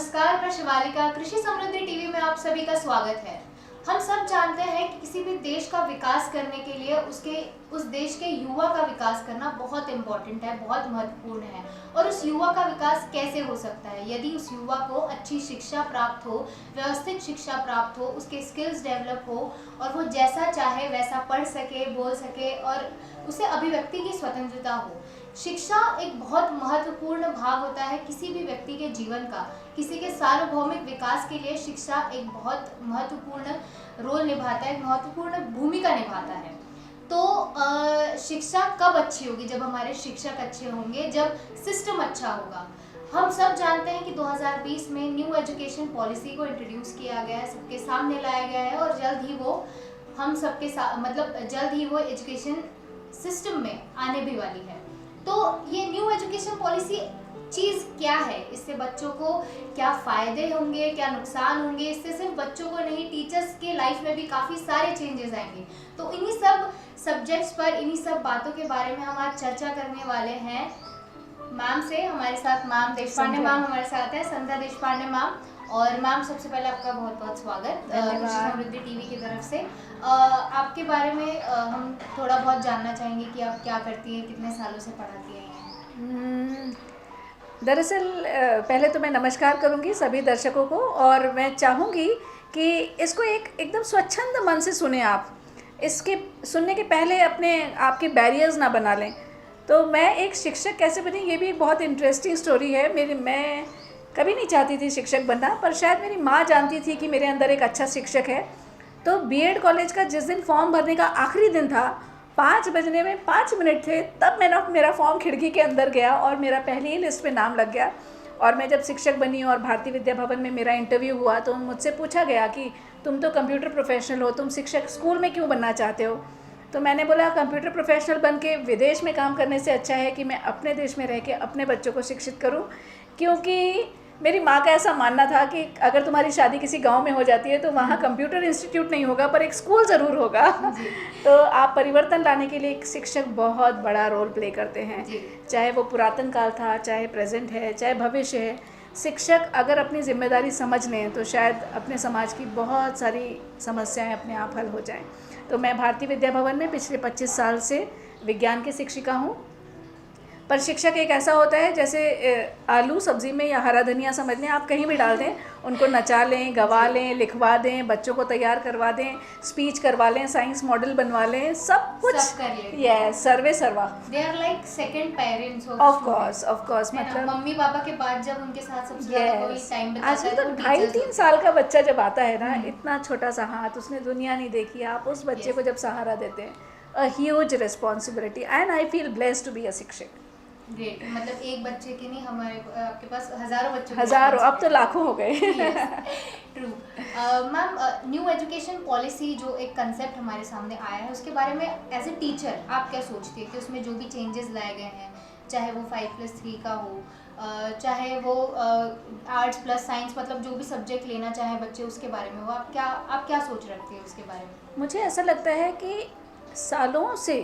नमस्कार, मैं शिवालिका। कृषि समृद्धि टीवी में आप सभी का स्वागत है। हम सब जानते हैं कि किसी भी देश का विकास करने के लिए उस देश के युवा का विकास करना बहुत इम्पोर्टेंट है, बहुत महत्वपूर्ण है। और उस युवा का विकास कैसे हो सकता है? यदि उस युवा को अच्छी शिक्षा प्राप्त हो, व्यवस्थित शिक्षा प्राप्त हो, उसके स्किल्स डेवलप हो और वो जैसा चाहे वैसा पढ़ सके, बोल सके और उसे अभिव्यक्ति की स्वतंत्रता हो। शिक्षा एक बहुत महत्वपूर्ण भाग होता है किसी भी व्यक्ति के जीवन का। किसी के सार्वभौमिक विकास के लिए शिक्षा एक बहुत महत्वपूर्ण रोल निभाता है, एक महत्वपूर्ण भूमिका निभाता है। तो शिक्षा कब अच्छी होगी? जब हमारे शिक्षक अच्छे होंगे, जब सिस्टम अच्छा होगा। हम सब जानते हैं कि 2020 में न्यू एजुकेशन पॉलिसी को इंट्रोड्यूस किया गया है, सबके सामने लाया गया है और जल्द ही वो हम सबके जल्द ही वो एजुकेशन सिस्टम में आने भी वाली है। तो ये न्यू एजुकेशन पॉलिसी चीज़ क्या है? इससे बच्चों को क्या फ़ायदे होंगे, क्या नुकसान होंगे? इससे सिर्फ बच्चों को नहीं, टीचर्स के लाइफ में भी काफ़ी सारे चेंजेस आएंगे। तो इन्हीं सब सब्जेक्ट्स पर, इन्हीं सब बातों के बारे में हम आज चर्चा करने वाले हैं मैम से। हमारे साथ मैम देशपांडे मैम हमारे साथ है, संध्या देशपांडे मैम। और मैम, सबसे पहले आपका बहुत बहुत स्वागत कृषि समृद्धि टीवी की तरफ से। आपके बारे में हम थोड़ा बहुत जानना चाहेंगे कि आप क्या करती हैं, कितने सालों से पढ़ाती हैं? दरअसल पहले तो मैं नमस्कार करूंगी सभी दर्शकों को, और मैं चाहूँगी कि इसको एकदम स्वच्छंद मन से सुने आप। इसके सुनने के पहले अपने आपके बैरियर्स ना बना लें। तो मैं एक शिक्षक कैसे बनी, ये भी एक बहुत इंटरेस्टिंग स्टोरी है। मैं कभी नहीं चाहती थी शिक्षक बनना, पर शायद मेरी माँ जानती थी कि मेरे अंदर एक अच्छा शिक्षक है। तो बीएड कॉलेज का जिस दिन फॉर्म भरने का आखिरी दिन था, 5 बजने में 5 मिनट थे, तब मेरा फॉर्म खिड़की के अंदर गया और मेरा पहले ही लिस्ट में नाम लग गया। और मैं जब शिक्षक बनी और भारतीय विद्या भवन में मेरा इंटरव्यू हुआ तो मुझसे पूछा गया कि तुम तो कंप्यूटर प्रोफेशनल हो, तुम शिक्षक स्कूल में क्यों बनना चाहते हो? तो मैंने बोला, कंप्यूटर प्रोफेशनल बन के विदेश में काम करने से अच्छा है कि मैं अपने देश में रह के अपने बच्चों को शिक्षित करूं। क्योंकि मेरी माँ का ऐसा मानना था कि अगर तुम्हारी शादी किसी गांव में हो जाती है तो वहाँ कंप्यूटर इंस्टीट्यूट नहीं होगा, पर एक स्कूल ज़रूर होगा। तो आप परिवर्तन लाने के लिए एक शिक्षक बहुत बड़ा रोल प्ले करते हैं, चाहे वो पुरातन काल था, चाहे प्रेजेंट है, चाहे भविष्य है। शिक्षक अगर अपनी जिम्मेदारी समझ लें तो शायद अपने समाज की बहुत सारी समस्याएं अपने आप हल हो जाएं। तो मैं भारतीय विद्या भवन में पिछले 25 साल से विज्ञान की शिक्षिका हूँ। पर शिक्षक एक ऐसा होता है जैसे आलू सब्जी में या हरा धनिया समझ लें, आप कहीं भी डाल दें, उनको नचा लें, गवा लें, लिखवा दें, बच्चों को तैयार करवा दें, स्पीच करवा लें, साइंस मॉडल बनवा लें, सब कुछ कर लें। यस, सर्वे सर्वा। They are like second parents of course मतलब मम्मी पापा के बाद जब उनके साथ सबसे ज़्यादा कोई टाइम बिताता है। आज तो 2.5-3 साल का बच्चा जब आता है ना, इतना छोटा सा हाथ, उसने दुनिया नहीं देखी, आप उस बच्चे को जब सहारा देते हैं, a huge responsibility, and I feel blessed to be a शिक्षक। ग्रेट। मतलब एक बच्चे की नहीं, हमारे आपके पास हजारों बच्चों, अब तो लाखों हो गए। True. Ma'am, new education policy जो एक कंसेप्ट हमारे सामने आया है, उसके बारे में एज ए टीचर आप क्या सोचती है कि उसमें जो भी चेंजेस लाए गए हैं, चाहे वो 5+3 का हो, चाहे वो आर्ट्स प्लस साइंस, मतलब जो भी सब्जेक्ट लेना चाहे बच्चे, उसके बारे में वो आप क्या सोच रखते हैं उसके बारे में? मुझे ऐसा लगता है कि सालों से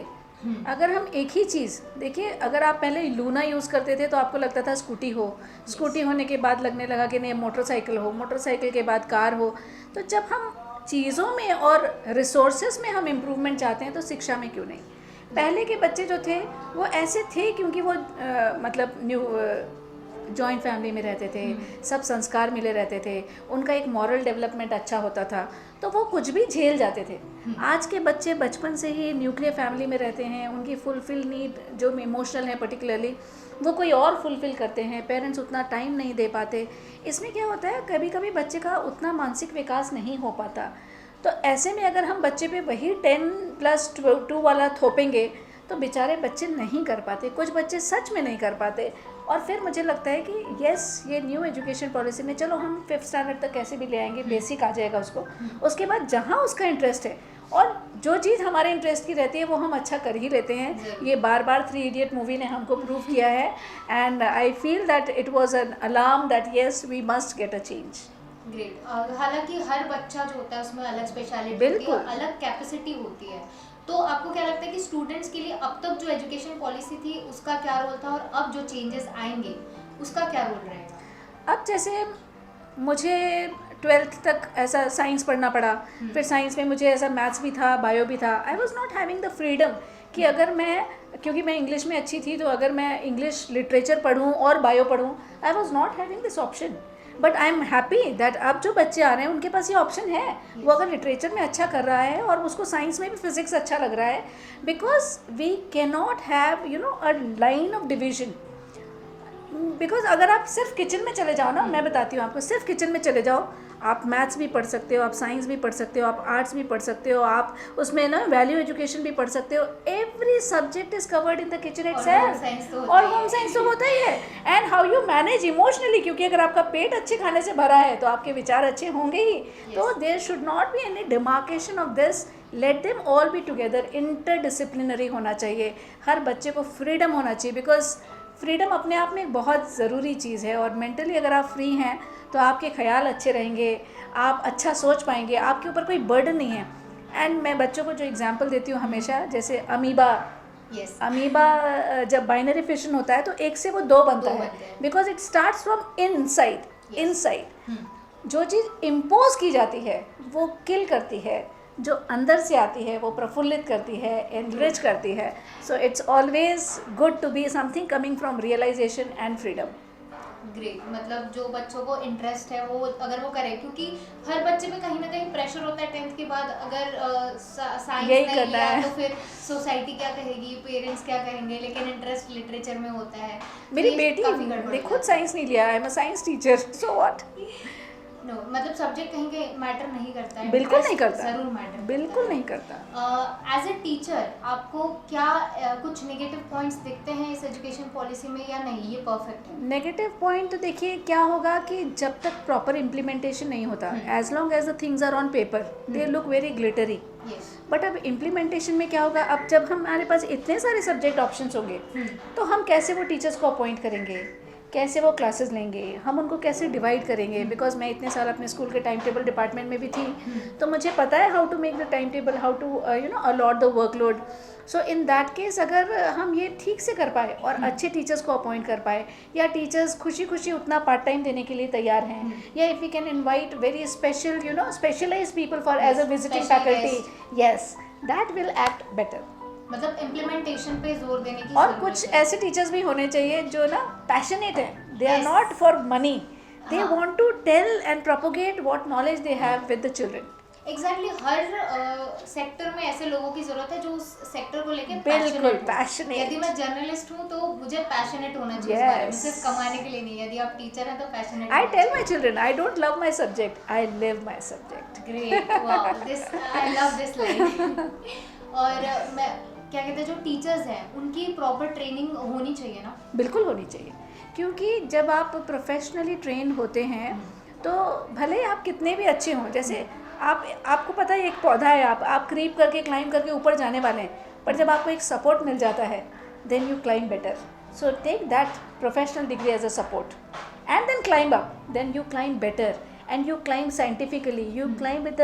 अगर हम एक ही चीज़ देखिए, अगर आप पहले लूना यूज़ करते थे तो आपको लगता था स्कूटी हो, स्कूटी होने के बाद लगने लगा कि नहीं मोटरसाइकिल हो, मोटरसाइकिल के बाद कार हो। तो जब हम चीज़ों में और रिसोर्सेज में हम इम्प्रूवमेंट चाहते हैं तो शिक्षा में क्यों नहीं? पहले के बच्चे जो थे वो ऐसे थे क्योंकि वो मतलब जॉइंट फैमिली में रहते थे, सब संस्कार मिले रहते थे, उनका एक मॉरल डेवलपमेंट अच्छा होता था, तो वो कुछ भी झेल जाते थे। आज के बच्चे बचपन से ही न्यूक्लियर फैमिली में रहते हैं, उनकी फुलफिल नीड जो इमोशनल है पर्टिकुलरली, वो कोई और फुलफिल करते हैं, पेरेंट्स उतना टाइम नहीं दे पाते। इसमें क्या होता है, कभी कभी बच्चे का उतना मानसिक विकास नहीं हो पाता। तो ऐसे में अगर हम बच्चे पे वही 10+2 वाला थोपेंगे तो बेचारे बच्चे नहीं कर पाते, कुछ बच्चे सच में नहीं कर पाते। और फिर मुझे लगता है कि यस, ये न्यू एजुकेशन पॉलिसी में चलो हम 5th स्टैंडर्ड तक कैसे भी ले आएंगे, बेसिक आ जाएगा उसको, उसके बाद जहाँ उसका इंटरेस्ट है और जो चीज़ हमारे इंटरेस्ट की रहती है वो हम अच्छा कर ही लेते हैं। ये बार बार 3 इडियट मूवी ने हमको प्रूव किया है, and I feel that it was an alarm that yes we must get a change. Great. हालांकि हर बच्चा जो होता है उसमें अलग स्पेशलिटी होती है, अलग कैपेसिटी होती है। तो आपको क्या लगता है कि स्टूडेंट्स के लिए अब तक जो एजुकेशन पॉलिसी थी उसका क्या रोल था और अब जो चेंजेस आएंगे उसका क्या रोल रहेगा? अब जैसे मुझे 12th तक ऐसा साइंस पढ़ना पड़ा, फिर साइंस में मुझे ऐसा मैथ्स भी था, बायो भी था. आई was not having the freedom कि अगर मैं, क्योंकि मैं इंग्लिश में अच्छी थी, तो अगर मैं इंग्लिश लिटरेचर पढ़ूँ और बायो पढ़ूँ, I was not having this option. But I am happy that अब जो बच्चे आ रहे हैं उनके पास ये ऑप्शन है. वो अगर लिटरेचर में अच्छा कर रहा है और उसको साइंस में भी फिजिक्स अच्छा लग रहा है, because we can not have a line of division. Because अगर आप सिर्फ किचन में चले जाओ ना, मैं बताती हूँ आपको, सिर्फ किचन में चले जाओ, आप मैथ्स भी पढ़ सकते हो, आप साइंस भी पढ़ सकते हो, आप आर्ट्स भी पढ़ सकते हो, आप उसमें ना वैल्यू एजुकेशन भी पढ़ सकते हो. Every subject is covered in the kitchen itself. और होम साइंस तो होता ही है. And how you manage emotionally, क्योंकि अगर आपका पेट अच्छे खाने से भरा है तो आपके विचार अच्छे होंगे ही. तो there should not be any demarcation of this. Let them all be together. Interdisciplinary होना चाहिए. हर बच्चे को फ्रीडम होना चाहिए, बिकॉज फ्रीडम अपने आप में एक बहुत ज़रूरी चीज़ है. और मेंटली अगर आप फ्री हैं तो आपके ख्याल अच्छे रहेंगे, आप अच्छा सोच पाएंगे, आपके ऊपर कोई बर्डन नहीं है. एंड मैं बच्चों को जो एग्जांपल देती हूँ हमेशा, जैसे अमीबा. अमीबा जब बाइनरी फिशन होता है तो एक से वो दो बनता है, because it starts from inside. जो चीज़ इम्पोज की जाती है वो किल करती है, जो अंदर से आती है वो प्रफुल्लित करती है, एनरिच करती है. So it's always good to be something coming from realisation and freedom. Great. मतलब जो बच्चों को इंटरेस्ट है वो अगर वो करें, क्योंकि हर बच्चे में कहीं ना कहीं प्रेशर होता है 10th के बाद, अगर साइंस नहीं लिया तो फिर सोसाइटी क्या कहेगी, पेरेंट्स क्या कहेंगे, लेकिन इंटरेस्ट लिटरेचर में होता है. मेरी बेटी ने खुद साइंस नहीं लिया, I am a science teacher, so what. No, मतलब सब्जेक्ट कहीं के मैटर नहीं करता है. बिल्कुल नहीं करता, जरूर मैटर, बिल्कुल नहीं करता. एज ए टीचर आपको क्या कुछ नेगेटिव पॉइंट्स दिखते हैं इस एजुकेशन पॉलिसी में, या नहीं ये परफेक्ट है? नेगेटिव पॉइंट तो देखिए क्या होगा कि जब तक प्रॉपर इम्प्लीमेंटेशन नहीं होता, as long as the things are on paper they look very glittery. But अब इम्प्लीमेंटेशन में क्या होगा, अब जब हमारे पास इतने सारे सब्जेक्ट ऑप्शंस होंगे तो हम कैसे वो टीचर्स को अपॉइंट करेंगे, कैसे वो क्लासेस लेंगे, हम उनको कैसे डिवाइड करेंगे. बिकॉज मैं इतने साल अपने स्कूल के टाइम टेबल डिपार्टमेंट में भी थी, तो मुझे पता है how to make the time table, how to allot the workload. So in that case अगर हम ये ठीक से कर पाए और अच्छे टीचर्स को अपॉइंट कर पाए, या टीचर्स खुशी खुशी उतना पार्ट टाइम देने के लिए तैयार हैं, या if we can invite very special specialised people for as a visiting faculty, yes, that will act better. मतलब इम्प्लीमेंटेशन पे जोर देने की. और कुछ ऐसे टीचर्स भी होने चाहिए जो ना पैशनेट हैं. They are not for money, they want to tell and propagate what knowledge they have with the children. Exactly. हर सेक्टर में ऐसे लोगों की जरूरत है जो उस सेक्टर को लेके बिल्कुल पैशनेट. यदि मैं जर्नलिस्ट हूँ तो मुझे पैशनेट होना चाहिए इस बारे में, सिर्फ कमाने के लिए नहीं. यदि आप टीचर हैं तो passionate. I tell my children I don't love my subject, I live my subject. Great. Wow, this I love this line. और मैं क्या कहते हैं, जो टीचर्स हैं उनकी प्रॉपर ट्रेनिंग होनी चाहिए ना? बिल्कुल होनी चाहिए, क्योंकि जब आप प्रोफेशनली ट्रेन होते हैं तो भले ही आप कितने भी अच्छे हों, जैसे आपको पता है एक पौधा है, आप क्रीप करके क्लाइंब करके ऊपर जाने वाले हैं, पर जब आपको एक सपोर्ट मिल जाता है then you climb better. So take that professional degree as a support and then climb up, then you climb better and you climb scientifically, you climb with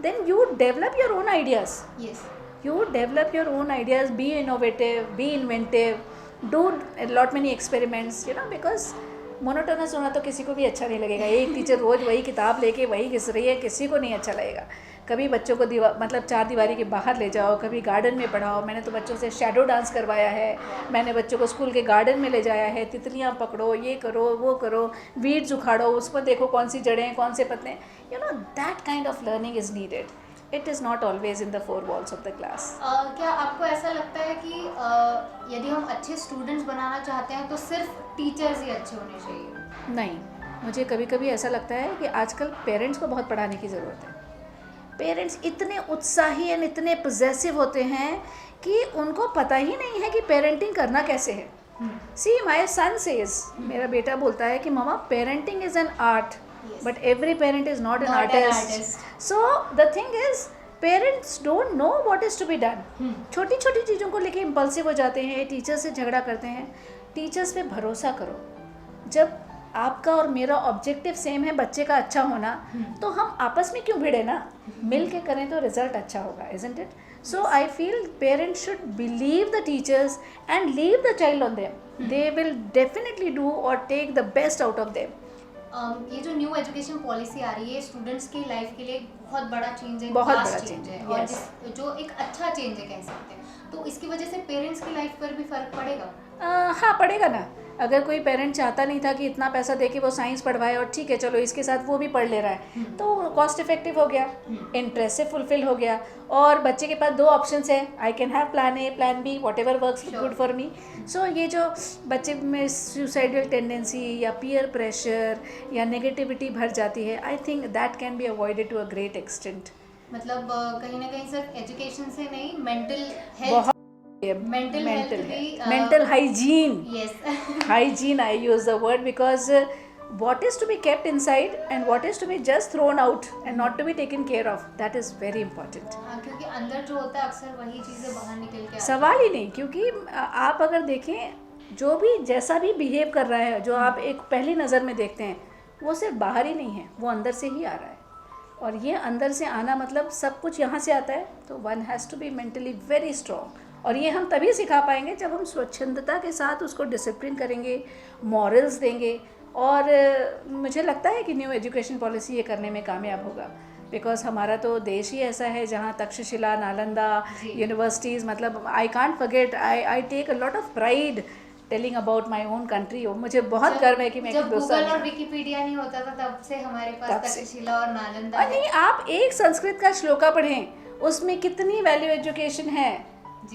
then you develop your own ideas. Yes. You develop your own ideas, be innovative, be inventive, do a lot many experiments, because monotonous होना तो किसी को भी अच्छा नहीं लगेगा. एक teacher रोज़ वही किताब लेके वही घिस रही है, किसी को नहीं अच्छा लगेगा. कभी बच्चों को मतलब 4 दीवारी के बाहर ले जाओ, कभी गार्डन में पढ़ाओ. मैंने तो बच्चों से शैडो डांस करवाया है, मैंने बच्चों को स्कूल के गार्डन में ले जाया है. तितलियाँ पकड़ो, ये करो, वो करो, वीड्स उखाड़ो, उसको देखो कौन सी जड़ें हैं, कौन से पत्ते. That kind of learning is needed. It is not always in the 4 walls of the class. क्या आपको ऐसा लगता है कि यदि हम अच्छे स्टूडेंट्स बनाना चाहते हैं तो सिर्फ टीचर्स ही अच्छे होने चाहिए? नहीं, मुझे कभी कभी ऐसा लगता है कि आजकल पेरेंट्स को बहुत पढ़ाने की ज़रूरत है. पेरेंट्स इतने उत्साही एंड इतने पॉजेसिव होते हैं कि उनको पता ही नहीं है कि पेरेंटिंग करना कैसे है. सी माई सन सेज, मेरा बेटा बोलता है कि mama parenting is an art, but every parent is not an artist. So the thing is parents don't know what is to be done. छोटी छोटी चीज़ों को लेके इम्पल्सिव हो जाते हैं, टीचर से झगड़ा करते हैं. टीचर्स पे भरोसा करो. जब आपका और मेरा ऑब्जेक्टिव सेम है बच्चे का अच्छा होना, तो हम आपस में क्यों भिड़े ना, मिल के करें तो रिजल्ट अच्छा होगा, isn't it? So I feel parents should believe the teachers and leave the child on them. They will definitely do or take the best out of them. ये जो न्यू एजुकेशन पॉलिसी आ रही है students की life के लिए एक बहुत बड़ा चेंज है, बहुत vast बड़ा change change है, है, और yes. जो एक अच्छा चेंज है कह सकते हैं। तो इसकी वजह से पेरेंट्स की लाइफ पर भी फर्क पड़ेगा। हाँ पड़ेगा ना। अगर कोई पेरेंट चाहता नहीं था कि इतना पैसा दे के वो साइंस पढ़वाए और ठीक है चलो इसके साथ वो भी पढ़ ले रहा है तो कॉस्ट इफेक्टिव हो गया, इंटरेस्ट से फुलफिल हो गया, और बच्चे के पास दो ऑप्शंस है, I can have plan A plan B whatever works good for me. So ये जो बच्चे में सुसाइडल टेंडेंसी या पीयर प्रेशर या नेगेटिविटी भर जाती है, I think that can be avoided to a great extent. मतलब कहीं ना कहीं सिर्फ एजुकेशन से नहीं, मेंटल बहुत हेल्थ, मेंटल भी, mental hygiene, yes hygiene I use the word, because what is to be kept inside and what is to be just thrown out and not to be taken care of, that is very important. क्योंकि अंदर जो होता है अक्सर वही चीजें बाहर निकल के आती सवाल ही नहीं, क्योंकि आप अगर देखें जो भी जैसा भी बिहेव कर रहा है, जो आप एक पहली नज़र में देखते हैं, वो सिर्फ बाहर ही नहीं है, वो अंदर से ही आ रहा है। और ये अंदर से आना मतलब सब कुछ यहाँ से आता है, तो one has to be mentally very strong. और ये हम तभी सिखा पाएंगे जब हम स्वच्छंदता के साथ उसको डिसिप्लिन करेंगे, मॉरल्स देंगे। और मुझे लगता है कि न्यू एजुकेशन पॉलिसी ये करने में कामयाब होगा, बिकॉज हमारा तो देश ही ऐसा है जहाँ तक्षशिला, नालंदा यूनिवर्सिटीज़, मतलब I can't forget, I take a lot of pride telling about my own country. मुझे बहुत गर्व है कि मैं जब गूगल और विकिपीडिया नहीं होता था तब से हमारे पास तक्षशिला और नालंदा नहीं, आप एक संस्कृत का श्लोका पढ़ें, उसमें कितनी वैल्यू एजुकेशन है।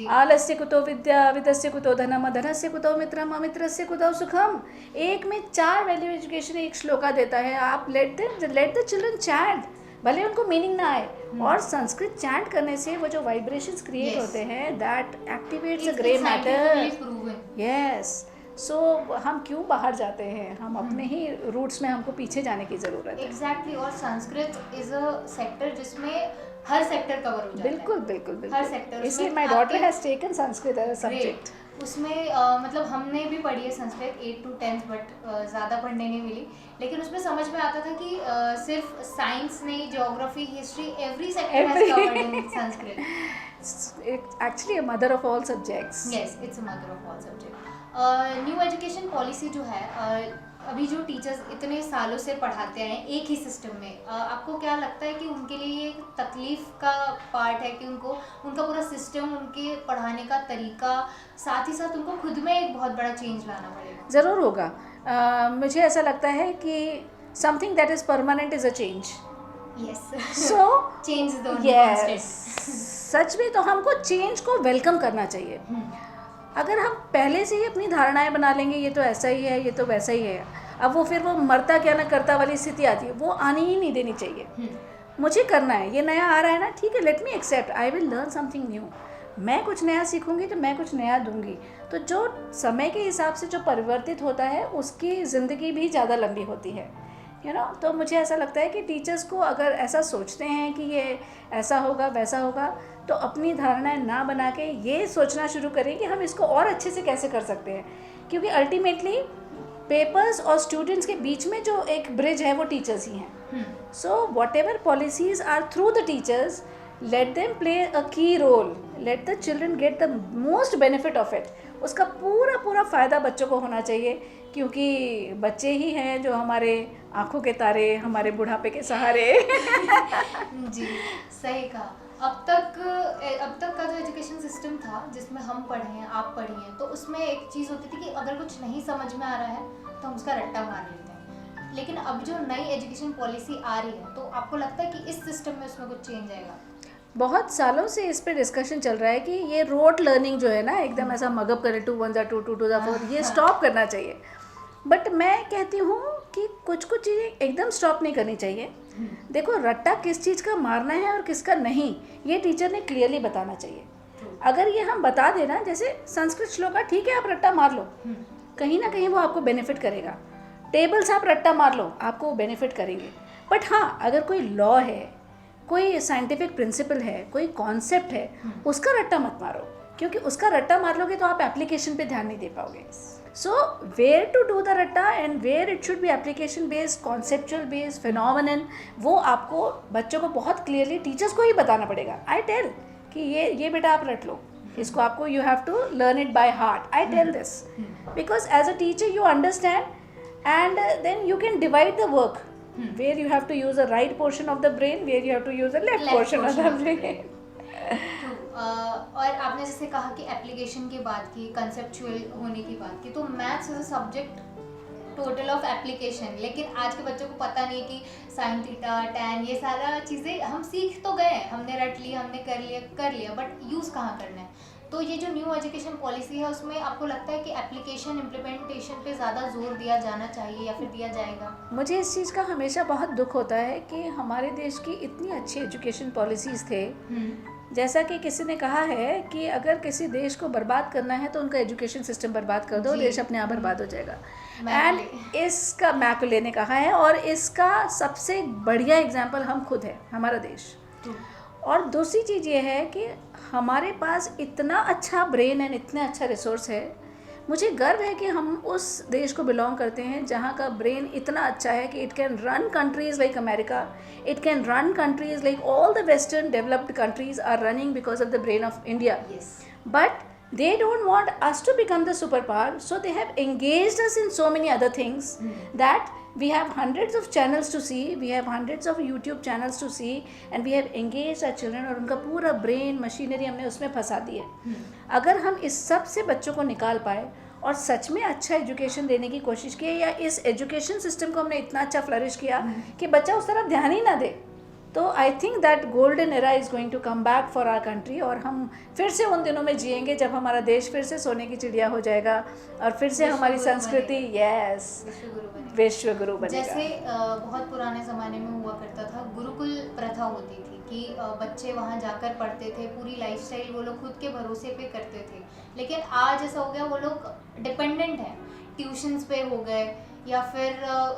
आलस्य कुतो विद्या, विदस्य कुतो धनम, धनस्य कुतो मित्रम, अमित्रस्य कुतो सुखम। एक में 4 वैल्यू एजुकेशन एक श्लोका देता है। आप लेट द चिल्ड्रन चैंट, भले उनको मीनिंग ना आए, और संस्कृत चैंट करने से वो जो वाइब्रेशंस क्रिएट होते हैं, that activates a grey matter. Yes, so हम क्यों बाहर जाते हैं, हम अपने ही रूट्स में हमको पीछे जाने की ज़रूरत है। एग्जैक्टली, और संस्कृत इज अ सेक्टर जिसमें हर सेक्टर कवर हो जाता बिल्कुल है। बिल्कुल बिल्कुल, हर सेक्टर, इसलिए my daughter has taken Sanskrit as a subject. उसमें मतलब हमने भी पढ़ी है संस्कृत 8 to 10th, बट ज़्यादा पढ़ने नहीं मिली। लेकिन उसमें समझ में आता था कि सिर्फ साइंस नहीं, geography, history, every sector has covered in Sanskrit. Actually a mother of all subjects. Yes, it's a mother of all subject. New education policy जो है, अभी जो टीचर्स इतने सालों से पढ़ाते हैं एक ही सिस्टम में, आपको क्या लगता है कि उनके लिए ये एक तकलीफ का पार्ट है कि उनको उनका पूरा सिस्टम, उनके पढ़ाने का तरीका, साथ ही साथ उनको खुद में एक बहुत बड़ा चेंज लाना पड़ेगा? ज़रूर होगा। मुझे ऐसा लगता है कि something that is permanent is a change. Yes, so change is the only yes, सच में तो हमको चेंज को वेलकम करना चाहिए। अगर हम पहले से ही अपनी धारणाएं बना लेंगे, ये तो ऐसा ही है, ये तो वैसा ही है, अब वो फिर वो मरता क्या ना करता वाली स्थिति आती है, वो आनी ही नहीं देनी चाहिए। मुझे करना है, ये नया आ रहा है ना, ठीक है, let me accept, I will learn something new. मैं कुछ नया सीखूंगी तो मैं कुछ नया दूंगी, तो जो समय के हिसाब से जो परिवर्तित होता है उसकी ज़िंदगी भी ज़्यादा लंबी होती है, यू नो। तो मुझे ऐसा लगता है कि टीचर्स को अगर ऐसा सोचते हैं कि ये ऐसा होगा वैसा होगा, तो अपनी धारणाएं ना बना के ये सोचना शुरू करें कि हम इसको और अच्छे से कैसे कर सकते हैं, क्योंकि अल्टीमेटली पेपर्स और स्टूडेंट्स के बीच में जो एक ब्रिज है वो टीचर्स ही हैं। So whatever policies are through the teachers, let them play a key role, let the children get the most benefit of it. उसका पूरा पूरा फ़ायदा बच्चों को होना चाहिए, क्योंकि बच्चे ही हैं जो हमारे आंखों के तारे, हमारे बुढ़ापे के सहारे। जी, सही कहा। अब तक का जो एजुकेशन सिस्टम था जिसमें हम पढ़े हैं, आप पढ़ी हैं, तो उसमें एक चीज़ होती थी कि अगर कुछ नहीं समझ में आ रहा है तो हम उसका रट्टा मार लेते हैं। लेकिन अब जो नई एजुकेशन पॉलिसी आ रही है, तो आपको लगता है कि इस सिस्टम में उसमें कुछ चेंज आएगा? बहुत सालों से इस पे डिस्कशन चल रहा है कि ये रोट लर्निंग जो है ना, एकदम ऐसा मगअप करे 2 1 2 2 2 4, ये स्टॉप करना चाहिए। बट मैं कहती हूँ कि कुछ चीज़ें एकदम स्टॉप नहीं करनी चाहिए। देखो, रट्टा किस चीज़ का मारना है और किसका नहीं, ये टीचर ने क्लियरली बताना चाहिए। अगर ये हम बता देना, जैसे संस्कृत श्लोका, ठीक है आप रट्टा मार लो, कहीं ना कहीं वो आपको बेनिफिट करेगा। टेबल्स आप रट्टा मार लो, आपको बेनिफिट करेंगे। बट हाँ, अगर कोई लॉ है, कोई साइंटिफिक प्रिंसिपल है, कोई कॉन्सेप्ट है, उसका रट्टा मत मारो, क्योंकि उसका रट्टा मार लोगे तो आप एप्लीकेशन पे ध्यान नहीं दे पाओगे। So where to do the रट्टा and where it should be application based, conceptual based, phenomenon, वो आपको बच्चों को बहुत क्लियरली टीचर्स को ही बताना पड़ेगा। आई टेल कि ये बेटा आप रट लो, इसको आपको you have to learn it by heart. I tell this because as a teacher you understand and then you can divide the work where you have to use the right portion of the brain, where you have to use the left portion of the brain. और आपने जैसे कहा कि application की बात की, conceptual होने की बात की, तो maths as a subject total of application, लेकिन आज के बच्चों को पता नहीं है कि साइन थीटा टैन ये सारा चीज़ें हम सीख तो गए, हमने रट लिया, हमने कर लिया, बट यूज़ कहाँ करना है। तो ये जो न्यू एजुकेशन पॉलिसी है उसमें आपको लगता है कि एप्लीकेशन इम्प्लीमेंटेशन पे ज़्यादा जोर दिया जाना चाहिए या फिर दिया जाएगा? मुझे इस चीज़ का हमेशा बहुत दुख होता है कि हमारे देश की इतनी अच्छी एजुकेशन पॉलिसीज़ थे, जैसा कि किसी ने कहा है कि अगर किसी देश को बर्बाद करना है तो उनका एजुकेशन सिस्टम बर्बाद कर दो, देश अपने आप बर्बाद हो जाएगा। एंड इसका मैकुले ने कहा है, और इसका सबसे बढ़िया एग्जाम्पल हम खुद हैं, हमारा देश। और दूसरी चीज़ ये है कि हमारे पास इतना अच्छा ब्रेन एंड इतना अच्छा रिसोर्स है। मुझे गर्व है कि हम उस देश को बिलोंग करते हैं जहाँ का ब्रेन इतना अच्छा है कि it can run countries like America, it can run countries like all the western developed countries are running because of the brain of India. But they don't want us to become the superpower, so they have engaged us in so many other things that we have hundreds of channels to see, we have hundreds of YouTube channels to see, and we have engaged our children, और उनका पूरा brain machinery हमने उसमें फंसा दी है। अगर हम इस सब से बच्चों को निकाल पाए और सच में अच्छा एजुकेशन देने की कोशिश की, या इस एजुकेशन सिस्टम को हमने इतना अच्छा फ्लरिश किया कि बच्चा उस तरफ ध्यान ही ना दे, तो I think that golden era is going to come back for our country, और हम फिर से उन दिनों में जिएंगे जब हमारा देश फिर से सोने की चिड़िया हो जाएगा और फिर से हमारी संस्कृति विश्व गुरु बनेगा। जैसे बहुत पुराने ज़माने में हुआ करता था, गुरुकुल प्रथा होती थी कि बच्चे वहाँ जाकर पढ़ते थे, पूरी लाइफस्टाइल वो लोग खुद के भरोसे पे करते थे। लेकिन आज ऐसा हो गया, वो लोग डिपेंडेंट हैं, ट्यूशन्स पे हो गए या फिर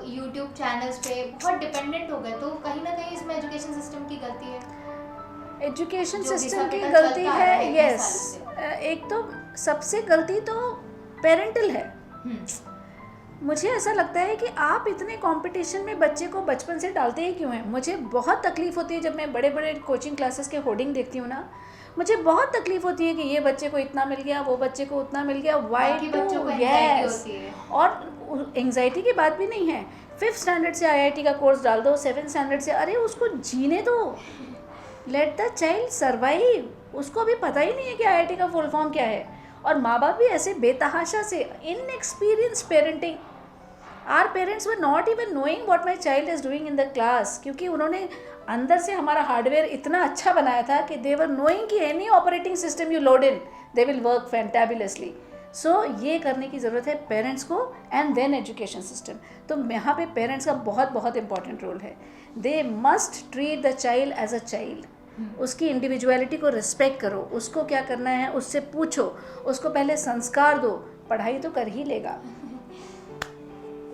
यूट्यूब चैनल्स पे बहुत डिपेंडेंट हो गए। तो कहीं ना कहीं इसमें एजुकेशन सिस्टम की गलती है, एजुकेशन सिस्टम की गलती है। यस, एक तो सबसे गलती तो पेरेंटल है। मुझे ऐसा लगता है कि आप इतने कंपटीशन में बच्चे को बचपन से डालते ही क्यों हैं। मुझे बहुत तकलीफ़ होती है जब मैं बड़े बड़े कोचिंग क्लासेस के होर्डिंग देखती हूँ ना, मुझे बहुत तकलीफ होती है कि ये बच्चे को इतना मिल गया, वो बच्चे को उतना मिल गया, वाई टू। यस, और एंग्जाइटी की बात भी नहीं है। 5th स्टैंडर्ड से IIT का कोर्स डाल दो, 7th स्टैंडर्ड से, अरे उसको जीने दो, लेट द चाइल्ड सर्वाइव। उसको अभी पता ही नहीं है कि IIT का फुल फॉर्म क्या है। और माँ बाप भी ऐसे बेतहाशा से, inexperience parenting, our parents were not even knowing what my child is doing in the class, क्योंकि उन्होंने अंदर से हमारा हार्डवेयर इतना अच्छा बनाया था कि दे वर नोइंग कि any operating system you load in they will work fantabulously. So ये करने की ज़रूरत है पेरेंट्स को, एंड देन एजुकेशन सिस्टम। तो यहाँ पे पेरेंट्स का बहुत बहुत इंपॉर्टेंट रोल है। They must treat the child as a child, उसकी इंडिविजुअलिटी को रिस्पेक्ट करो, उसको क्या करना है उससे पूछो, उसको पहले संस्कार दो, पढ़ाई तो कर ही लेगा,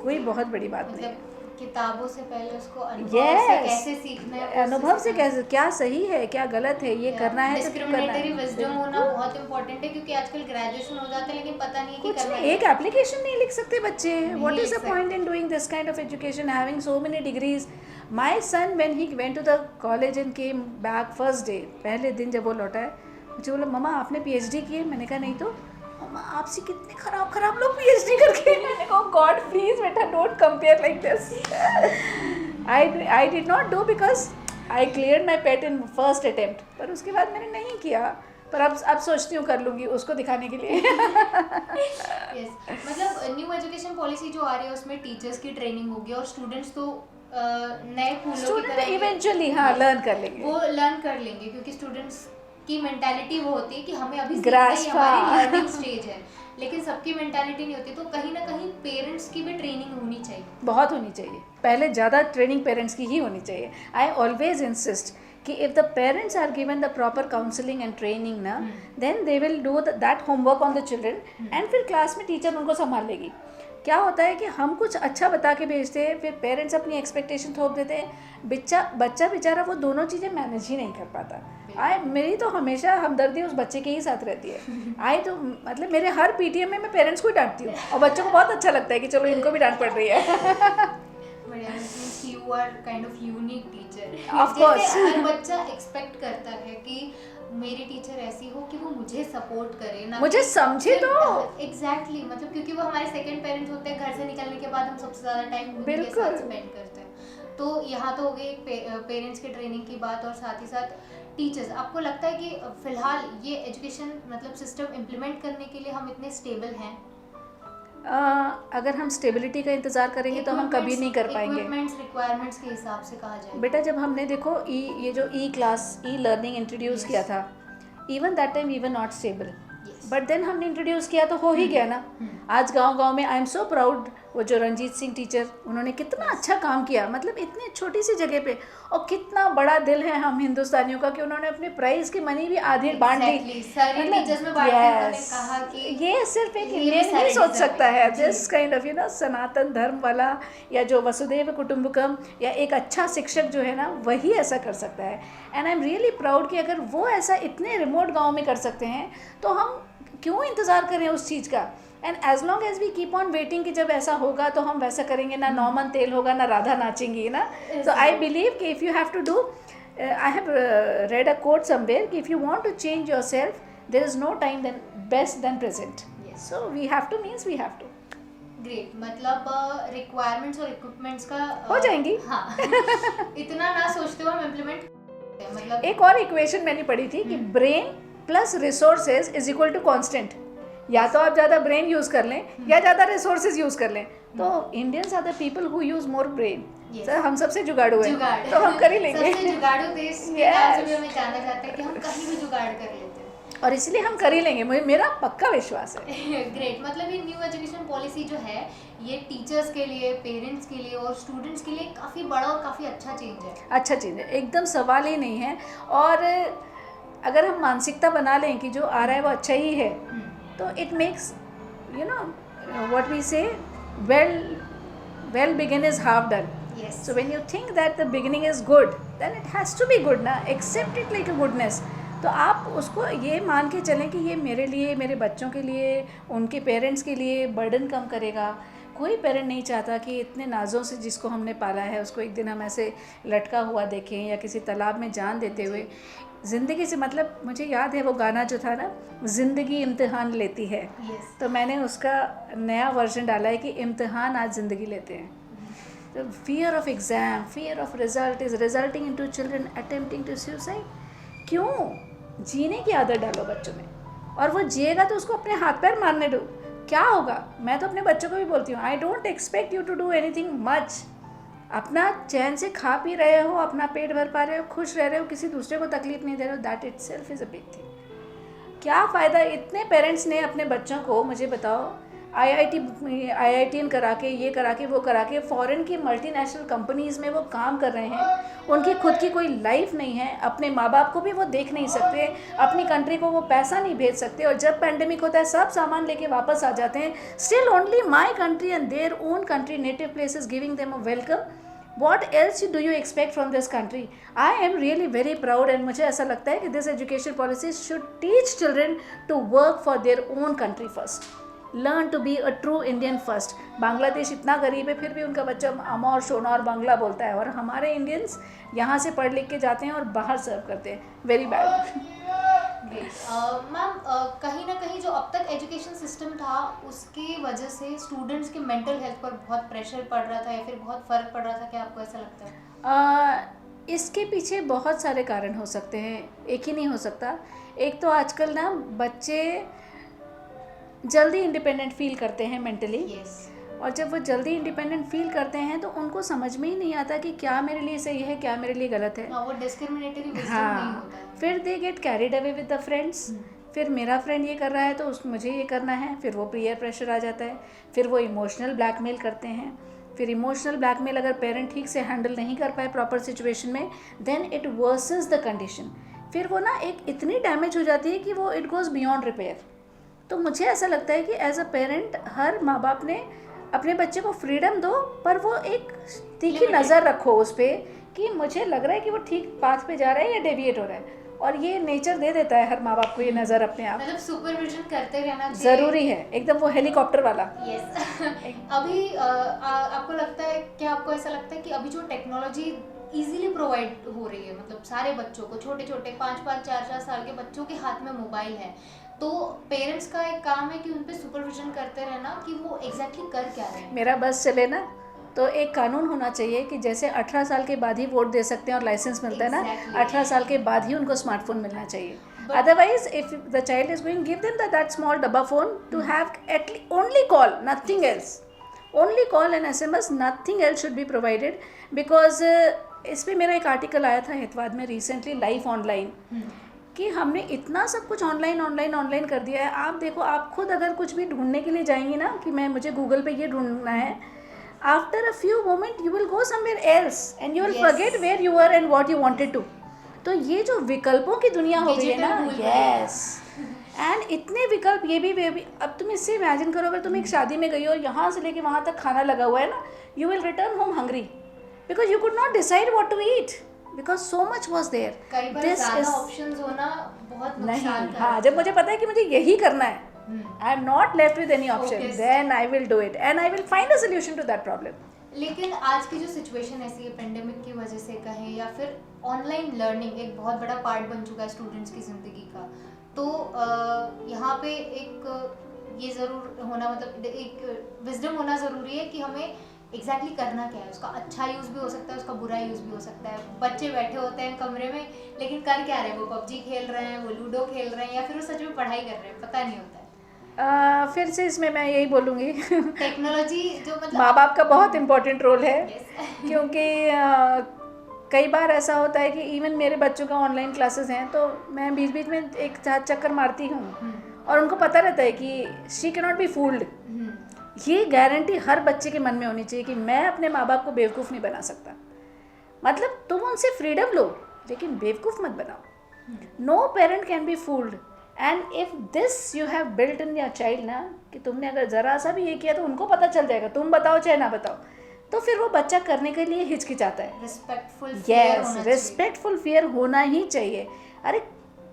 कोई बहुत बड़ी बात नहीं है। किताबों से पहले उसको अनुभव से कैसे सीखना है, अनुभव से कैसे, क्या सही है क्या गलत है, ये करना है तो क्यों करना है। डिस्क्रिमिनेटरी विजडम होना बहुत इंपॉर्टेंट है, क्योंकि आजकल ग्रेजुएशन हो जाता है लेकिन पता नहीं है कि करना है। एक एप्लीकेशन नहीं लिख सकते बच्चे। What is the point in doing this kind of education, having so many degrees. My son when he went to the college and came back first day, पहले दिन जब वो लौटा है, मुझे बोला मम्मा आपने PhD की है? मैंने कहा नहीं। तो आपसे कितने खराब लोग PhD करके। मैंने कहा गॉड प्लीज बेटा don't compare like this. I did not do because I cleared my pet in first attempt, पर उसके बाद मैंने नहीं किया। पर अब सोचती हूँ कर लूँगी उसको दिखाने के लिए। yes. मतलब न्यू एजुकेशन पॉलिसी जो आ रही है उसमें टीचर्स की ट्रेनिंग होगी और स्टूडेंट्स तो नए फूलों की तरह इवेंचुअली हाँ लर्न कर लेंगे, वो लर्न कर लेंगे, क्योंकि स्टूडेंट्स की मेंटालिटी वो होती है कि हमें अभी सीखना ही हमारी लर्निंग स्टेज है, लेकिन सबकी मेंटालिटी नहीं होती। तो कहीं ना कहीं पेरेंट्स की भी ट्रेनिंग होनी चाहिए, बहुत होनी चाहिए। पहले ज़्यादा ट्रेनिंग पेरेंट्स की ही होनी चाहिए। आई ऑलवेज इंसिस्ट कि if the parents are given the proper counselling and training ना, then they will do that homework on the children, and फिर क्लास में टीचर उनको संभाल लेगी। क्या होता है कि हम कुछ अच्छा बता के भेजते हैं, फिर पेरेंट्स अपनी एक्सपेक्टेशन थोप देते हैं, बच्चा बेचारा वो दोनों चीज़ें मैनेज ही नहीं कर पाता। मेरी तो हमेशा हमदर्दी उस बच्चे के ही साथ रहती है। तो मतलब मेरे हर PTM में मैं पेरेंट्स को ही डांटती हूँ, और बच्चों को बहुत अच्छा लगता है कि चलो इनको भी डांट पड़ रही है। You are kind of unique teacher. Of course. हर बच्चा एक्सपेक्ट करता है कि मेरी टीचर ऐसी हो कि वो मुझे सपोर्ट करे, ना मुझे समझे तो। एग्जैक्टली मतलब क्योंकि वो हमारे सेकंड पेरेंट्स होते हैं, घर से निकलने के बाद हम सबसे ज़्यादा टाइम उनके बिल्कुल। साथ स्पेंड करते हैं। तो यहाँ तो हो गई पेरेंट्स की ट्रेनिंग की बात, और साथ ही साथ टीचर्स। आपको लगता है कि फिलहाल ये एजुकेशन मतलब सिस्टम इम्प्लीमेंट करने के लिए हम इतने स्टेबल हैं? अगर हम स्टेबिलिटी का इंतज़ार करेंगे तो हम कभी नहीं कर पाएंगे। इक्विपमेंट्स रिक्वायरमेंट्स के हिसाब से कहा जाए बेटा जब हमने देखो ये जो e class e learning introduce Yes. किया था, even that time we were not stable, Yes. But then हमने इंट्रोड्यूस किया तो हो ही गया ना। आज गांव-गांव में आई एम सो प्राउड, वो जो रंजीत सिंह टीचर, उन्होंने कितना अच्छा काम किया, मतलब इतनी छोटी सी जगह पे, और कितना बड़ा दिल है हम हिंदुस्तानियों का कि उन्होंने अपने प्राइस की मनी भी आधी बांट दी। Exactly. सारे टीचर्स में बांट के उन्होंने yes, कहा कि ये सिर्फ एक ये भी इंडियन सारे ही सोच deserve सकता है, हैं। दिस काइंड ऑफ सनातन धर्म वाला, या जो वसुधैव कुटुंबकम, या एक अच्छा शिक्षक जो है ना, वही ऐसा कर सकता है। And I am really proud कि अगर वो ऐसा इतने रिमोट गाँव में कर सकते हैं तो हम क्यों इंतज़ार करें उस चीज़ का। And as long as we keep on waiting कि जब ऐसा होगा तो हम वैसा करेंगे, ना नॉमन तेल होगा ना राधा नाचेंगी ना। तो आई बिलीव कि if you have to do, I have read a quote somewhere कि if you want to change yourself there is no time then best then present. So we have to means we have to. Great, मतलब requirements और equipments का हो जाएंगी। हाँ इतना ना सोचते हुए हम इम्प्लीमेंट, मतलब एक और इक्वेशन मैंने पढ़ी थी कि brain plus resources is equal to constant. या तो आप ज़्यादा ब्रेन यूज़ कर लें या ज़्यादा रिसोर्सेज यूज़ कर लें। तो Indians are the people who use more brain. Sir हम सबसे जुगाड़ू हैं, तो हम कर ही लेंगे। सबसे जुगाड़ू देश के नाम से भी हमें जाना जाता है कि हम कहीं भी जुगाड़ कर लेते हैं, और इसलिए हम कर ही लेंगे, मुझे मेरा पक्का विश्वास है। ग्रेट, मतलब ये न्यू एजुकेशन पॉलिसी जो है ये टीचर्स के लिए, पेरेंट्स के लिए और स्टूडेंट्स के लिए काफ़ी बड़ा और काफ़ी अच्छा चेंज है। अच्छा चीज़ है, एकदम सवाल ही नहीं है। और अगर हम मानसिकता बना लें कि जो आ रहा है वो अच्छा ही है, तो it makes you know what we say well begin is half done. Yes. So when you think that the beginning is good, then it has to be good ना, accept it like a goodness। तो आप उसको ये मान के चलें कि ये मेरे लिए, मेरे बच्चों के लिए, उनके पेरेंट्स के लिए बर्डन कम करेगा। कोई पेरेंट नहीं चाहता कि इतने नाज़ों से जिसको हमने पाला है उसको एक दिन हम ऐसे लटका हुआ देखें या किसी तालाब में जान देते हुए। ज़िंदगी से मतलब मुझे याद है वो गाना जो था ना, ज़िंदगी इम्तिहान लेती है। Yes. तो मैंने उसका नया वर्जन डाला है कि इम्तिहान आज ज़िंदगी लेते हैं। The fear of exam, fear of result is resulting into children attempting to suicide। क्यों? जीने की आदत डालो बच्चों में, और वो जिएगा तो उसको अपने हाथ पैर मारने दो। क्या होगा? मैं तो अपने बच्चों को भी बोलती हूँ, I don't expect you to do anything much. अपना चैन से खा पी रहे हो, अपना पेट भर पा रहे हो, खुश रह रहे हो, किसी दूसरे को तकलीफ नहीं दे रहे हो, that it self is a big thing. क्या फ़ायदा इतने पेरेंट्स ने अपने बच्चों को, मुझे बताओ, IITN करा के, ये करा के, वो करा के, फॉरेन की मल्टीनेशनल कंपनीज़ में वो काम कर रहे हैं, उनकी खुद की कोई लाइफ नहीं है, अपने माँ बाप को भी वो देख नहीं सकते, अपनी कंट्री को वो पैसा नहीं भेज सकते, और जब पैंडेमिक होता है सब सामान लेके वापस आ जाते हैं। Still only my country and their own country native place is giving them a welcome. What else do you expect from this country? I am really very proud, and मुझे ऐसा लगता है कि this education policy should teach children to work for their own country first. Learn to be a true Indian first. Bangladesh इतना गरीब है फिर भी उनका बच्चा अमर शोना और बांग्ला बोलता है, और हमारे इंडियंस यहाँ से पढ़ लिख के जाते हैं और बाहर सर्व करते हैं। Very bad. मैम कहीं ना कहीं जो अब तक एजुकेशन सिस्टम था उसकी वजह से स्टूडेंट्स के मेंटल हेल्थ पर बहुत प्रेशर पड़ रहा था या फिर बहुत फ़र्क पड़ रहा था, क्या आपको ऐसा लगता है? इसके पीछे बहुत सारे कारण हो सकते हैं, एक ही नहीं हो सकता। एक तो आजकल ना बच्चे जल्दी इंडिपेंडेंट फील करते हैं मेंटली। Yes. और जब वो जल्दी इंडिपेंडेंट फील करते हैं तो उनको समझ में ही नहीं आता कि क्या मेरे लिए सही है, क्या मेरे लिए गलत है। वो डिस्क्रिमिनेटरी विजडम नहीं हाँ, होता है। फिर they get carried away with the friends. फिर मेरा फ्रेंड ये कर रहा है तो मुझे ये करना है, फिर वो पीयर प्रेशर आ जाता है, फिर वो इमोशनल ब्लैकमेल करते हैं। फिर इमोशनल ब्लैकमेल अगर पेरेंट ठीक से हैंडल नहीं कर पाए प्रॉपर सिचुएशन में, then it versus the condition. फिर वो ना एक इतनी डैमेज हो जाती है कि वो इट गोज़ बियॉन्ड रिपेयर। तो मुझे ऐसा लगता है कि एज अ पेरेंट हर माँ बाप ने अपने बच्चे को फ्रीडम दो, पर वो एक तीखी नज़र रखो उस पर कि मुझे लग रहा है कि वो ठीक पाथ पे जा रहा है या डेविएट हो रहा है, और ये नेचर दे देता है हर माँ बाप को ये नज़र अपने आप। मतलब सुपरविजन करते रहना चाहिए, ज़रूरी है, एकदम वो हेलीकॉप्टर वाला। यस। अभी आपको लगता है, क्या आपको ऐसा लगता है कि अभी जो टेक्नोलॉजी इजीली प्रोवाइड हो रही है, मतलब सारे बच्चों को, छोटे छोटे 5-5 4-4 साल के बच्चों के हाथ में मोबाइल है, तो पेरेंट्स का एक काम है कि उन पे सुपरविजन करते रहना कि वो एग्जैक्टली कर क्या रहे हैं। मेरा बस चले ना, तो एक कानून होना चाहिए कि जैसे 18 साल के बाद ही वोट दे सकते हैं और लाइसेंस मिलता है ना, Exactly. 18 साल के बाद ही उनको स्मार्टफोन मिलना चाहिए। Otherwise if the child is going, give them that small डब्बा phone to have only call, nothing else, only call and SMS, nothing else should be provided. Because इस पर मेरा एक आर्टिकल आया था हितवाद में रिसेंटली, लाइफ ऑनलाइन, कि हमने इतना सब कुछ ऑनलाइन कर दिया है। आप देखो, आप खुद अगर कुछ भी ढूंढने के लिए जाएंगी ना कि मुझे गूगल पे ये ढूंढना है, after a few moment you will go somewhere else and you will forget where you were and what you wanted to. तो ये जो विकल्पों की दुनिया हो गई है ना, यस, एंड इतने विकल्प, ये भी अब तुम इससे इमेजिन करो, अगर तुम एक शादी में गई हो, यहाँ से लेके वहाँ तक खाना लगा हुआ है ना, you will return home hungry because you could not decide what to eat because so much was there. कई बार ज़्यादा ऑप्शंस होना बहुत नुकसान नहीं, हाँ, जब मुझे पता है कि मुझे यही करना है, I am not left with any option, then I will do it and I will find a solution to that problem. लेकिन आज की जो सिचुएशन ऐसी है, पेंडेमिक की वजह से कहें या फिर ऑनलाइन लर्निंग एक बहुत बड़ा पार्ट बन चुका है स्टूडेंट्स की ज़िंदगी का, तो यहाँ पे एक ये ज़रूर होना, मतलब एक विजडम होना ज़रूरी है कि हमें एग्जैक्टली करना क्या है। उसका अच्छा यूज़ भी हो सकता है, उसका बुरा यूज़ भी हो सकता है। बच्चे बैठे होते हैं कमरे में, लेकिन कर क्या रहे हैं, वो पबजी खेल रहे हैं, वो लूडो खेल रहे हैं, या फिर वो सच में पढ़ाई कर रहे हैं, पता नहीं होता है। फिर से इसमें मैं यही बोलूँगी टेक्नोलॉजी जो मतलब माँ बाप का बहुत इम्पोर्टेंट रोल है। Yes. क्योंकि कई बार ऐसा होता है कि इवन मेरे बच्चों का ऑनलाइन क्लासेस हैं, तो मैं बीच बीच में एक चक्कर मारती हूँ और उनको पता रहता है कि she can not be fooled. ये गारंटी हर बच्चे के मन में होनी चाहिए कि मैं अपने माँ बाप को बेवकूफ़ नहीं बना सकता। मतलब तुम उनसे फ्रीडम लो, लेकिन बेवकूफ़ मत बनाओ। No parent can be fooled, and if this you have built in your child ना, कि तुमने अगर ज़रा सा भी ये किया तो उनको पता चल जाएगा, तुम बताओ चाहे ना बताओ, तो फिर वो बच्चा करने के लिए हिचकिचाता है। रिस्पेक्टफुल फियर होना ही चाहिए। अरे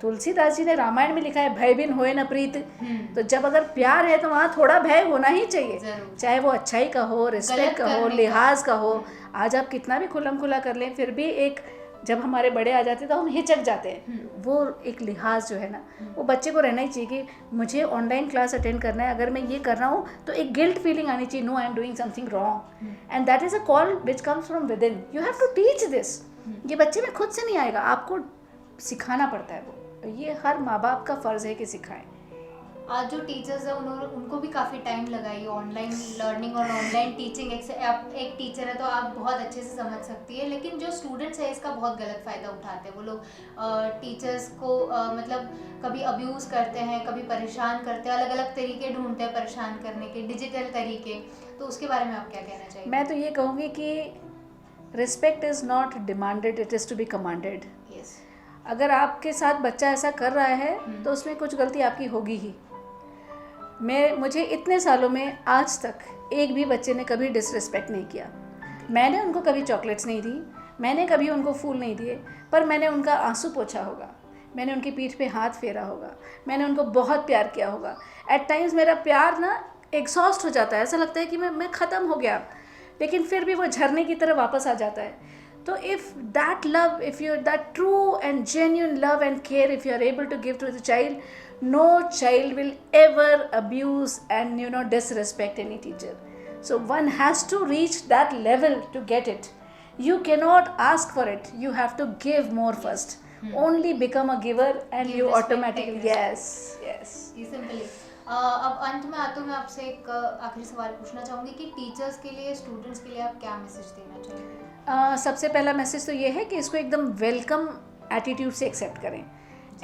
तुलसीदास जी ने रामायण में लिखा है, भय बिन होए न प्रीत। तो जब अगर प्यार है तो वहाँ थोड़ा भय होना ही चाहिए, चाहे वो अच्छाई का हो, रिस्पेक्ट का हो, लिहाज का हो। आज आप कितना भी खुलम खुला कर लें, फिर भी एक जब हमारे बड़े आ जाते हैं तो हम हिचक जाते हैं। वो एक लिहाज जो है ना, वो बच्चे को रहना ही चाहिए कि मुझे ऑनलाइन क्लास अटेंड करना है, अगर मैं ये कर रहा हूँ तो एक गिल्ट फीलिंग आनी चाहिए, no I am doing something wrong, and that is a call which comes from within. You have to teach this. ये बच्चे में खुद से नहीं आएगा, आपको सिखाना पड़ता है। वो ये हर माँ बाप का फ़र्ज़ है कि सिखाएं। आज जो टीचर्स हैं उनको भी काफ़ी टाइम लगा ये ऑनलाइन लर्निंग और ऑनलाइन टीचिंग। आप एक टीचर है तो आप बहुत अच्छे से समझ सकती है, लेकिन जो स्टूडेंट्स हैं इसका बहुत गलत फ़ायदा उठाते हैं। वो लोग टीचर्स को मतलब कभी अब्यूज़ करते हैं, कभी परेशान करते हैं, अलग अलग तरीके ढूंढते हैं परेशान करने के, डिजिटल तरीके। तो उसके बारे में आप क्या कहना चाहिए? मैं तो ये कहूँगी कि respect is not demanded, it is to be commanded. Yes. अगर आपके साथ बच्चा ऐसा कर रहा है तो उसमें कुछ गलती आपकी होगी ही। मुझे इतने सालों में आज तक एक भी बच्चे ने कभी डिसरिस्पेक्ट नहीं किया। मैंने उनको कभी चॉकलेट्स नहीं दी, मैंने कभी उनको फूल नहीं दिए, पर मैंने उनका आंसू पोंछा होगा, मैंने उनकी पीठ पे हाथ फेरा होगा, मैंने उनको बहुत प्यार किया होगा। एट टाइम्स मेरा प्यार ना एग्जॉस्ट हो जाता है, ऐसा लगता है कि मैं ख़त्म हो गया, लेकिन फिर भी वो झरने की तरह वापस आ जाता है। तो if that love, if you that true and genuine love and care, if you are able to give to the child, no child will ever abuse and disrespect any teacher. So one has to reach that level to get it. You cannot ask for it, you have to give more first. Only become a giver and you automatically, yes. Simply. अब अंत में आते मैं आपसे एक आखिरी सवाल पूछना चाहूँगी कि टीचर्स के लिए, स्टूडेंट्स के लिए आप क्या मैसेज देना चाहेंगे? सबसे पहला मैसेज तो ये है कि इसको एकदम वेलकम एटीट्यूड से एक्सेप्ट करें।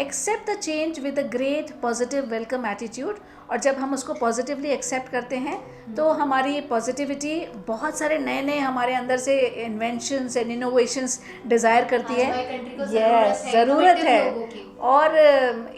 Accept the change with a great positive welcome attitude. और जब हम उसको पॉजिटिवली एक्सेप्ट करते हैं तो हमारी पॉजिटिविटी बहुत सारे नए नए हमारे अंदर से इन्वेंशंस एंड इनोवेशंस डिज़ायर करती है। ज़रूरत है और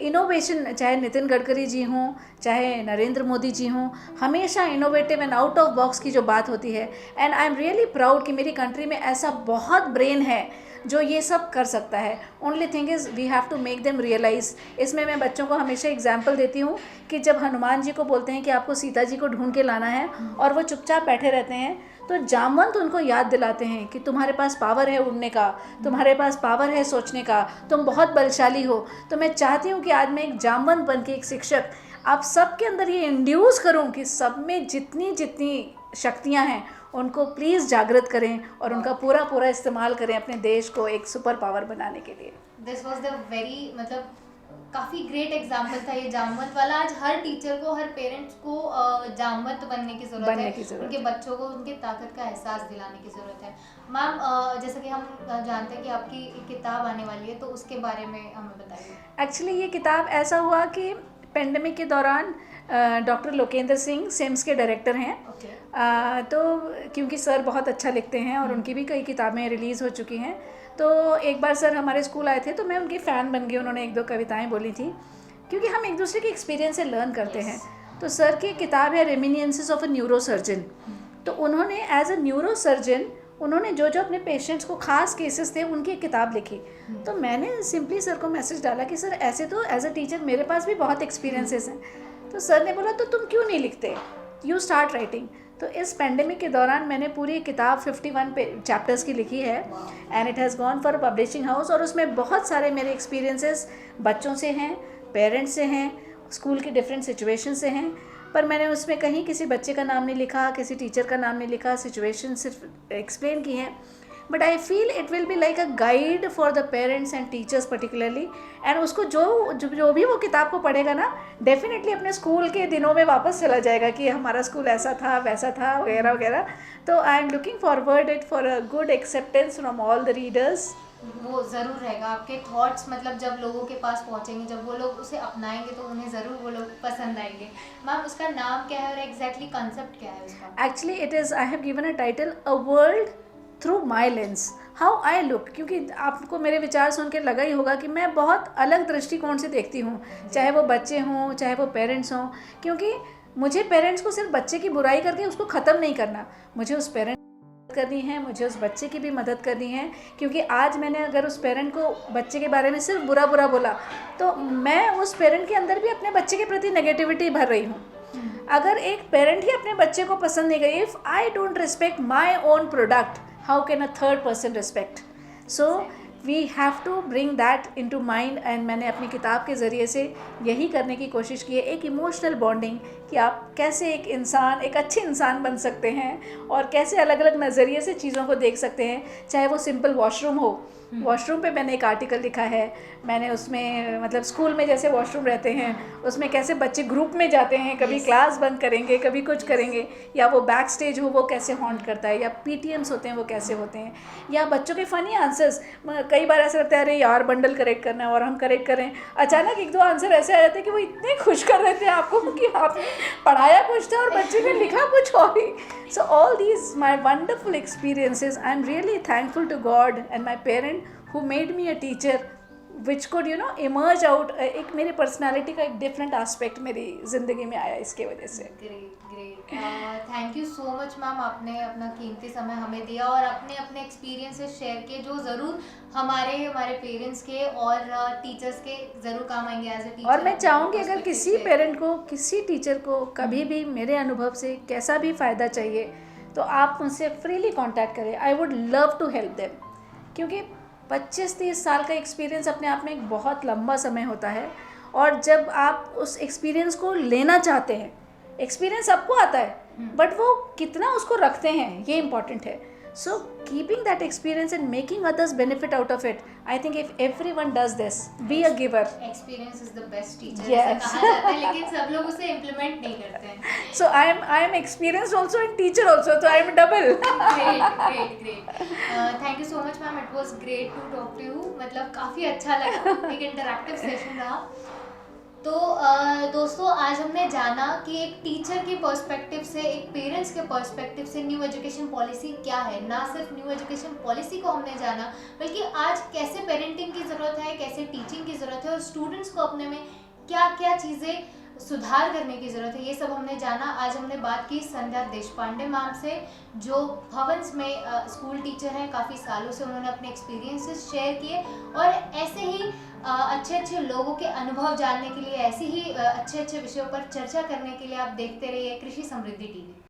इनोवेशन, चाहे नितिन गडकरी जी हों, चाहे नरेंद्र मोदी जी हों, हमेशा innovative and out of box की जो बात होती है, and I am really proud कि मेरी कंट्री में ऐसा बहुत ब्रेन है जो ये सब कर सकता है. Only thing is we have to make them realise. इसमें मैं बच्चों को हमेशा एग्जाम्पल देती हूँ कि जब हनुमान जी को बोलते हैं कि आपको सीता जी को ढूंढ के लाना है और वो चुपचाप बैठे रहते हैं, तो जामवंत उनको याद दिलाते हैं कि तुम्हारे पास पावर है उड़ने का, तुम्हारे पास पावर है सोचने का, तुम बहुत बलशाली हो. तो मैं चाहती हूँ कि आज मैं एक जामवंत बन के, एक शिक्षक, आप सबके अंदर ये इंड्यूस करूँ कि सब में जितनी जितनी शक्तियाँ हैं उनको प्लीज़ जागृत करें और उनका पूरा पूरा इस्तेमाल करें अपने देश को एक सुपर पावर बनाने के लिए. दिस वॉज द वेरी, मतलब काफ़ी ग्रेट एग्जाम्पल था ये जामवंत वाला. आज हर टीचर को, हर पेरेंट्स को जामवंत बनने की ज़रूरत है. उनके बच्चों को उनकी ताकत का एहसास दिलाने की ज़रूरत है. मैम, जैसा कि हम जानते हैं कि आपकी एक किताब आने वाली है, तो उसके बारे में हमें बताइए. एक्चुअली ये किताब ऐसा हुआ कि पेंडेमिक के दौरान डॉक्टर लोकेंद्र सिंह सिम्स के डायरेक्टर हैं. तो क्योंकि सर बहुत अच्छा लिखते हैं और उनकी भी कई किताबें रिलीज़ हो चुकी हैं, तो एक बार सर हमारे स्कूल आए थे तो मैं उनकी फ़ैन बन गई. उन्होंने एक दो कविताएं बोली थी, क्योंकि हम एक दूसरे के एक्सपीरियंस से लर्न करते हैं. तो सर की किताब है रेमिनियंसेस ऑफ अ न्यूरो सर्जन. तो उन्होंने एज अ न्यूरो सर्जन उन्होंने जो जो अपने पेशेंट्स को खास केसेस थे उनकी एक किताब लिखी. तो मैंने सिंपली सर को मैसेज डाला कि सर ऐसे तो एज अ टीचर मेरे पास भी बहुत एक्सपीरियंसेस हैं. तो सर ने बोला तो तुम क्यों नहीं लिखते, यू स्टार्ट राइटिंग. तो इस पेंडेमिक के दौरान मैंने पूरी किताब 51 चैप्टर्स की लिखी है and it has gone for publishing house. और उसमें बहुत सारे मेरे एक्सपीरियंसेस बच्चों से हैं, पेरेंट्स से हैं, स्कूल की डिफरेंट सिचुएशन से हैं. पर मैंने उसमें कहीं किसी बच्चे का नाम नहीं लिखा, किसी टीचर का नाम नहीं लिखा, सिचुएशन सिर्फ एक्सप्लेन की हैं. But I feel it will be like a guide for the parents and teachers particularly. And उसको जो भी वो किताब को पढ़ेगा ना, डेफिनेटली अपने स्कूल के दिनों में वापस चला जाएगा कि हमारा स्कूल ऐसा था, वैसा था, वगैरह वगैरह. तो I am looking forward it for a good acceptance from all the readers. वो ज़रूर रहेगा. आपके थॉट्स मतलब जब लोगों के पास पहुंचेंगे, जब वो लोग उसे अपनाएंगे तो उन्हें ज़रूर वो लोग पसंद आएंगे. मैम, उसका नाम क्या है और एग्जैक्टली कंसेप्ट क्या है उसका? Actually it is, I have given a title, a world through my lens, how I look. क्योंकि आपको मेरे विचार सुन के लगा ही होगा कि मैं बहुत अलग दृष्टिकोण से देखती हूँ, चाहे वो बच्चे हों, चाहे वो पेरेंट्स हों. क्योंकि मुझे पेरेंट्स को सिर्फ बच्चे की बुराई करके उसको ख़त्म नहीं करना, मुझे उस पेरेंट्स करनी है, मुझे उस बच्चे की भी मदद करनी है. क्योंकि आज मैंने अगर उस पेरेंट को बच्चे के बारे में सिर्फ बुरा बुरा बोला, तो मैं उस पेरेंट के अंदर भी अपने बच्चे के प्रति नेगेटिविटी भर रही हूँ. अगर एक पेरेंट ही अपने बच्चे को पसंद नहीं करी, if I don't respect my own product, how can a third person respect? So we have to bring that into mind. And मैंने अपनी किताब के ज़रिए से यही करने की कोशिश की है, एक इमोशनल बॉन्डिंग, कि आप कैसे एक इंसान, एक अच्छे इंसान बन सकते हैं और कैसे अलग अलग नज़रिए से चीज़ों को देख सकते हैं. चाहे वो सिंपल वॉशरूम हो, वॉशरूम पे मैंने एक आर्टिकल लिखा है. मैंने उसमें मतलब स्कूल में जैसे वॉशरूम रहते हैं, उसमें कैसे बच्चे ग्रुप में जाते हैं, कभी क्लास बंद करेंगे, कभी कुछ करेंगे, या वो बैक स्टेज हो वो कैसे हॉन्ट करता है, या PTMs होते हैं वो कैसे होते हैं, या बच्चों के फ़नी आंसर्स. कई बार ऐसा लगता है अरे यार बंडल करेक्ट करना है और हम करेक्ट करें, अचानक एक दो आंसर ऐसे आ जाते हैं कि वो इतने खुश कर देते हैं आपको कि आपने पढ़ाया कुछ था और बच्चे ने लिखा कुछ और ही. So all these my wonderful experiences, I'm really thankful to God and my parent who made me a teacher, which could emerge out. एक मेरी पर्सनालिटी का एक डिफरेंट एस्पेक्ट मेरी ज़िंदगी में आया इसके वजह से. Great. Thank you so much ma'am. आपने अपना कीमती समय हमें दिया और अपने अपने एक्सपीरियंसेस शेयर किए, जो ज़रूर हमारे पेरेंट्स के और टीचर्स के ज़रूर काम आएंगे एज ए टीचर. और मैं चाहूँगी अगर किसी पेरेंट को, किसी टीचर को कभी भी मेरे अनुभव से कैसा भी फ़ायदा चाहिए, तो आप मुझसे फ्रीली कांटेक्ट करें. I would love to help them. क्योंकि 25-30 साल का एक्सपीरियंस अपने आप में एक बहुत लंबा समय होता है. और जब आप उस एक्सपीरियंस को लेना चाहते हैं, एक्सपीरियंस सबको आता है, बट वो कितना उसको रखते हैं ये इम्पॉर्टेंट है. So keeping that experience and making others benefit out of it, I think if everyone does this, be a giver. Experience is the best teacher, Yes. ऐसा कहा जाता है, लेकिन सब लोग उसे इम्प्लीमेंट नहीं करते हैं. So I am experienced also and teacher also, so I am double. Great. Thank you so much ma'am. It was great to talk to you. मतलब काफ़ी अच्छा लगा, एक इंटरैक्टिव सेशन रहा. तो दोस्तों आज हमने जाना कि एक टीचर के पर्सपेक्टिव से, एक पेरेंट्स के पर्सपेक्टिव से न्यू एजुकेशन पॉलिसी क्या है। ना सिर्फ न्यू एजुकेशन पॉलिसी को हमने जाना, बल्कि आज कैसे पेरेंटिंग की ज़रूरत है, कैसे टीचिंग की ज़रूरत है और स्टूडेंट्स को अपने में क्या क्या चीज़ें सुधार करने की ज़रूरत है, ये सब हमने जाना। आज हमने बात की संध्या देशपांडे मैम से, जो भवंस में स्कूल टीचर हैं। काफ़ी सालों से उन्होंने अपने एक्सपीरियंसेस शेयर किए और ऐसे ही अच्छे अच्छे लोगों के अनुभव जानने के लिए, ऐसे ही अच्छे अच्छे विषयों पर चर्चा करने के लिए आप देखते रहिए कृषि समृद्धि टीवी।